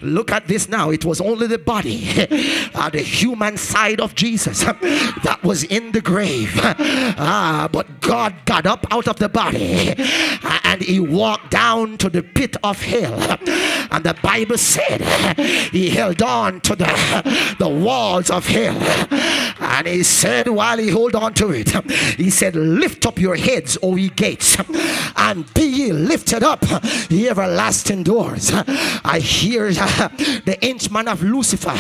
Look at this now. It was only the body, the human side of Jesus that was in the grave. But God got up out of the body and he walked down to the pit of hell. And the Bible said he held on to the walls of hell. And he said, while he held on to it, he said, lift up your heads, O ye gates, and be ye lifted up, ye everlasting doors. I hear the henchman of Lucifer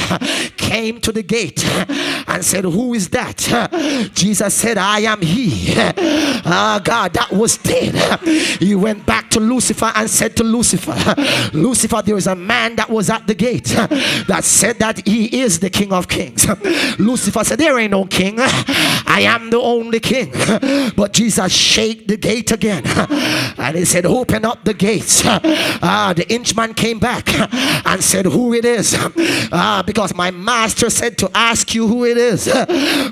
came to the gate and said, who is that? Jesus said, I am he. God, that was dead. He went back to Lucifer and said to Lucifer, Lucifer, there is a man that was at the gate that said that he is the King of Kings. Lucifer said, there ain't no king. I am the only king. But Jesus shake the gate again and he said, open up the gates. The henchman came back and said, who it is, because my master said to ask you who it is.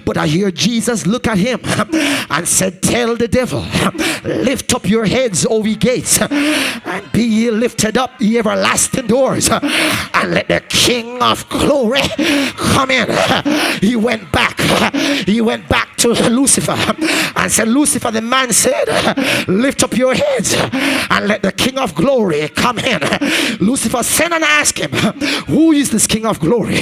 But I hear Jesus look at him and said, tell the devil, lift up your heads, O ye gates, and be ye lifted up, ye everlasting doors, and let the King of glory come in. He went back to Lucifer and said, Lucifer, the man said, lift up your heads and let the King of glory come in. Lucifer sent and asked him, who is this King of glory?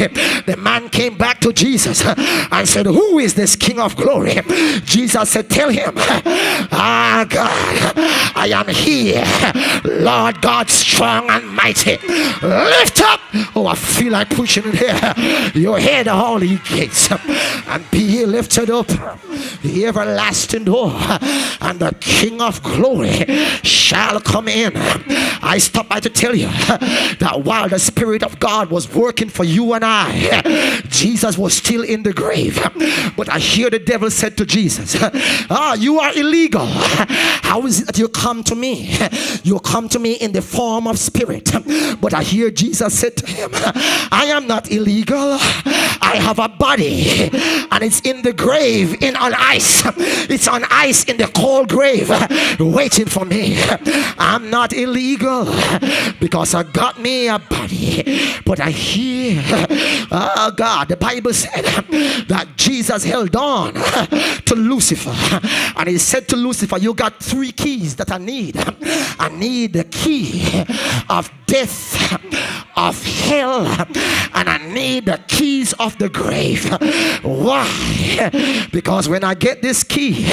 The man came back to Jesus and said, who is this King of glory? Jesus said, tell him, God, I am here, Lord God strong and mighty. Lift up, oh, I feel like pushing it here, your head, all ye gates, and be ye lifted up, the everlasting door, and the King of glory shall come in. I stop by to tell you that while the Spirit of God was working for you and I, Jesus was still in the grave. But I hear the devil said to Jesus, you are illegal. How is it that you come to me? You come to me in the form of spirit. But I hear Jesus said to him, I am not illegal. I have a body and it's in the grave, on ice. It's on ice in the cold grave waiting for me. I'm not illegal because I got me a body. But I hear, God, the Bible said that Jesus held on to Lucifer and he said to Lucifer, you got 3 keys that I need. I need the key of death, of hell, and I need the keys of the grave. Why? Because when I get this key,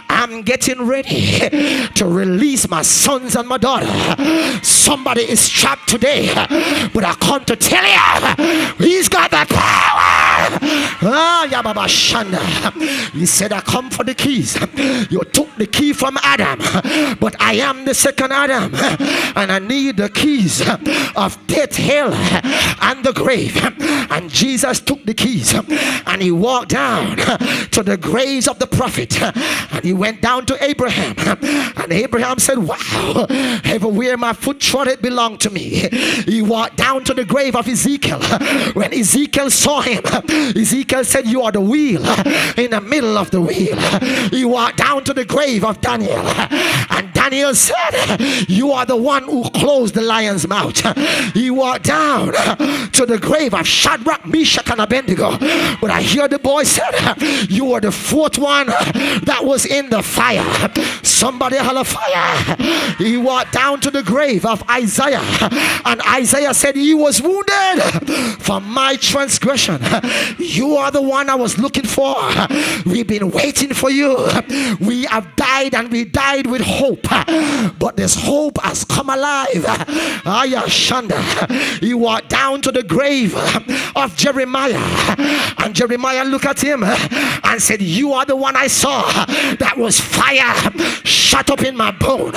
I'm getting ready to release my sons and my daughter. Somebody is trapped today, but I come to tell you, he's got that power. Yababa Shanda. He said, I come for the keys. You took the key from Adam, but I am the second Adam, and I need the keys of death, hell, and the grave. And Jesus took the keys and he walked down to the graves of the prophet, and he went down to Abraham, and Abraham said, wow, everywhere my foot trod it belonged to me. He walked down to the grave of Ezekiel. When Ezekiel saw him, Ezekiel said, you are the wheel in the middle of the wheel. He walked down to the grave of Daniel, and Daniel said, you are the one who closed the lion's mouth. He walked down to the grave of Shadrach, Meshach, and Abednego. But I hear the boy said, you are the 4th one that was in the fire. Somebody holler fire. He walked down to the grave of Isaiah, and Isaiah said, he was wounded for my transgression. You are the one I was looking for. We've been waiting for you. We have died, and we died with hope, but this hope has come alive. He walked down to the grave of Jeremiah, and Jeremiah looked at him and said, you are the one I saw that was fire shut up in my bone.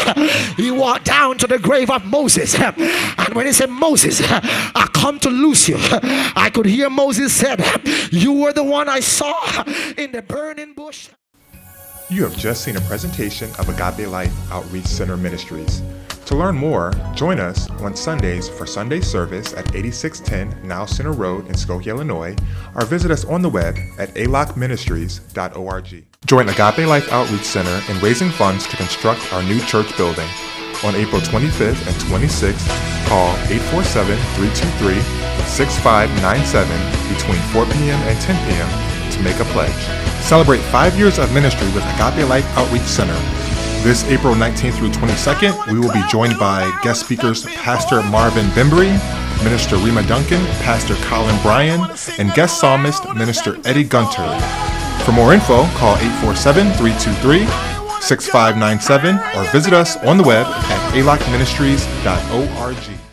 He walked down to the grave of Moses, and when he said, Moses, I come to loose you, I could hear Moses said, you were the one I saw in the burning bush. You have just seen a presentation of Agape Life Outreach Center Ministries. To learn more, join us on Sundays for Sunday service at 8610 Now Center Road in Skokie, Illinois, or visit us on the web at alocministries.org. Join Agape Life Outreach Center in raising funds to construct our new church building. On April 25th and 26th, call 847-323-6597 between 4 p.m. and 10 p.m. to make a pledge. Celebrate 5 years of ministry with Agape Life Outreach Center. This April 19th through 22nd, we will be joined by guest speakers Pastor Marvin Bembry, Minister Rima Duncan, Pastor Colin Bryan, and guest psalmist Minister Eddie Gunter. For more info, call 847-323-6597 or visit us on the web at alocministries.org.